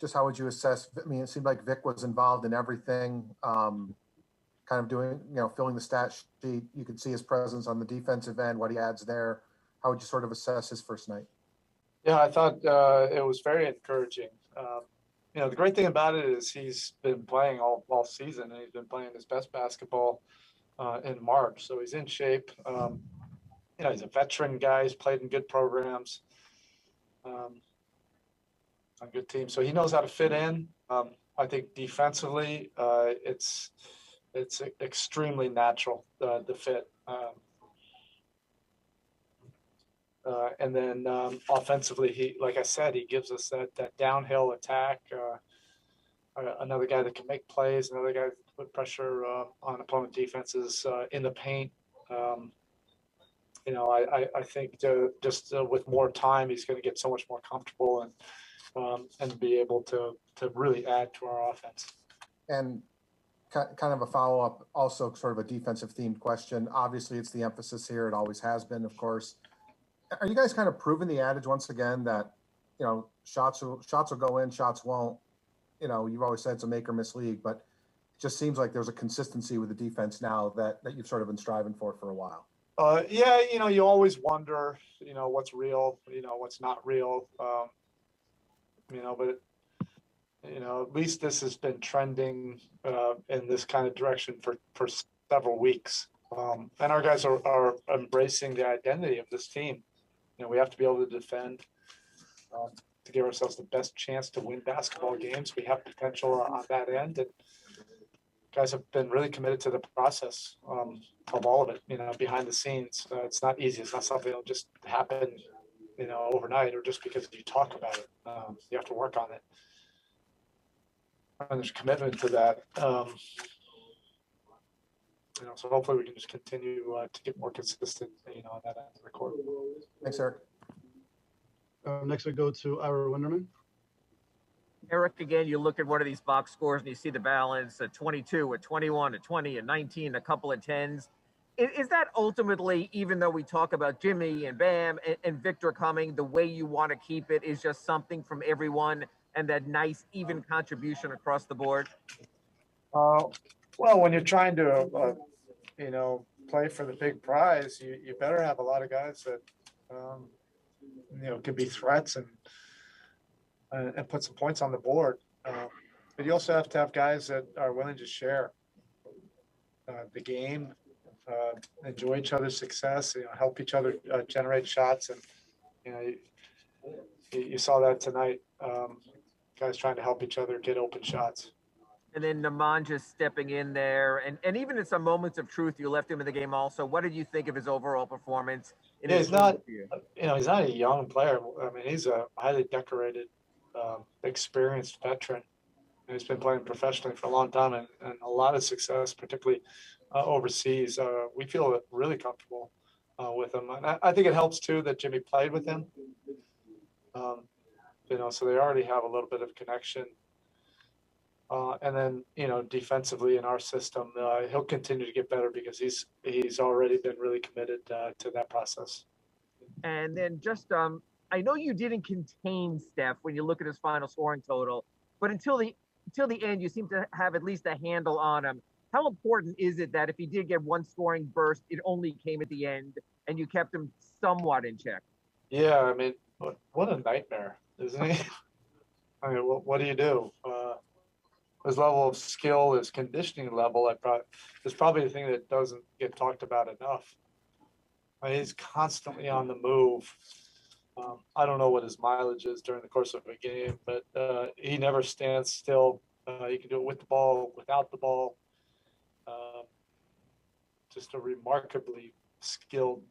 just how would you assess? I mean, it seemed like Vic was involved in everything, kind of doing, filling the stat sheet. You could see his presence on the defensive end, what he adds there. How would you sort of assess his first night? Yeah, I thought it was very encouraging. The great thing about it is he's been playing all season, and he's been playing his best basketball in March. So he's in shape. He's a veteran guy. He's played in good programs, on good teams. So he knows how to fit in. I think defensively, it's extremely natural, the fit. And then offensively, like I said, he gives us that downhill attack. Another guy that can make plays, another guy that can put pressure on opponent defenses in the paint. I think just with more time, he's going to get so much more comfortable and be able to really add to our offense. And kind of a follow-up, also sort of a defensive-themed question. Obviously, it's the emphasis here. It always has been, of course. Are you guys kind of proving the adage once again that, shots will go in, shots won't? You've always said it's a make or miss league, but it just seems like there's a consistency with the defense now that you've sort of been striving for a while. You always wonder, what's real, what's not real. But at least this has been trending in this kind of direction for several weeks. And our guys are embracing the identity of this team. We have to be able to defend to give ourselves the best chance to win basketball games. We have potential on that end, and guys have been really committed to the process of all of it. Behind the scenes, it's not easy. It's not something that'll just happen, overnight or just because you talk about it. You have to work on it, and there's commitment to that. So hopefully we can just continue to get more consistent, on that end of the court. Thanks, Eric. Next we go to Ira Winderman. Eric, again, you look at one of these box scores and you see the balance at 22, at 21, at 20, at 19, a couple of 10s. Is that ultimately, even though we talk about Jimmy and Bam and Victor coming, the way you want to keep it is just something from everyone and that nice, even contribution across the board? Well, when you're trying to, play for the big prize, you better have a lot of guys that, can be threats and put some points on the board. But you also have to have guys that are willing to share the game, enjoy each other's success, help each other generate shots. And, you saw that tonight, guys trying to help each other get open shots. And then Nemanja stepping in there, and even in some moments of truth, you left him in the game also. What did you think of his overall performance? He's not a young player. I mean, he's a highly decorated, experienced veteran. He's been playing professionally for a long time and a lot of success, particularly overseas. We feel really comfortable with him. And I think it helps, too, that Jimmy played with him. So they already have a little bit of connection. And then, defensively in our system, he'll continue to get better because he's already been really committed to that process. And then just, I know you didn't contain Steph when you look at his final scoring total, but until the end, you seem to have at least a handle on him. How important is it that if he did get one scoring burst, it only came at the end and you kept him somewhat in check? Yeah, I mean, what a nightmare, isn't he? I mean, what do you do? His level of skill, his conditioning level, is probably the thing that doesn't get talked about enough. I mean, he's constantly on the move. I don't know what his mileage is during the course of a game, but he never stands still. He can do it with the ball, without the ball. Just a remarkably skilled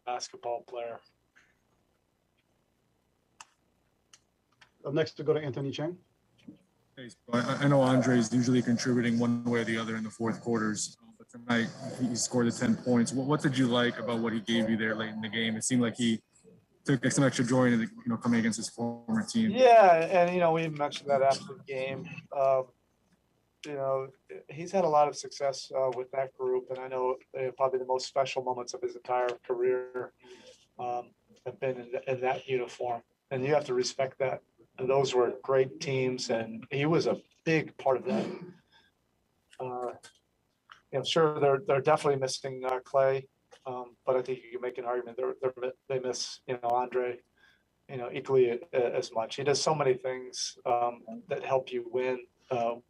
basketball player. Up next to go to Anthony Chang. I know Andre's usually contributing one way or the other in the fourth quarters, but tonight he scored the 10 points. What did you like about what he gave you there late in the game? It seemed like he took some extra joy in coming against his former team. Yeah, and we mentioned that after the game. He's had a lot of success with that group, and I know probably the most special moments of his entire career have been in that uniform, and you have to respect that. And those were great teams, and he was a big part of that. Sure, they're definitely missing Clay, but I think you can make an argument they miss Andre, equally as much. He does so many things that help you win.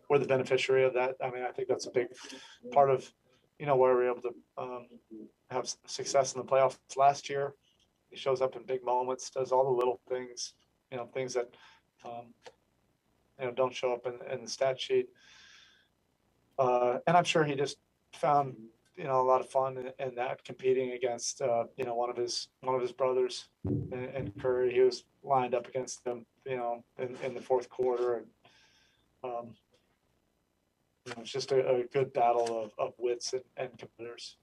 We're the beneficiary of that. I mean, I think that's a big part of why we're able to have success in the playoffs last year. He shows up in big moments, does all the little things, things that don't show up in the stat sheet. And I'm sure he just found a lot of fun in that, competing against one of his brothers and Curry. He was lined up against them in the fourth quarter, and it's just a good battle of wits and competitors.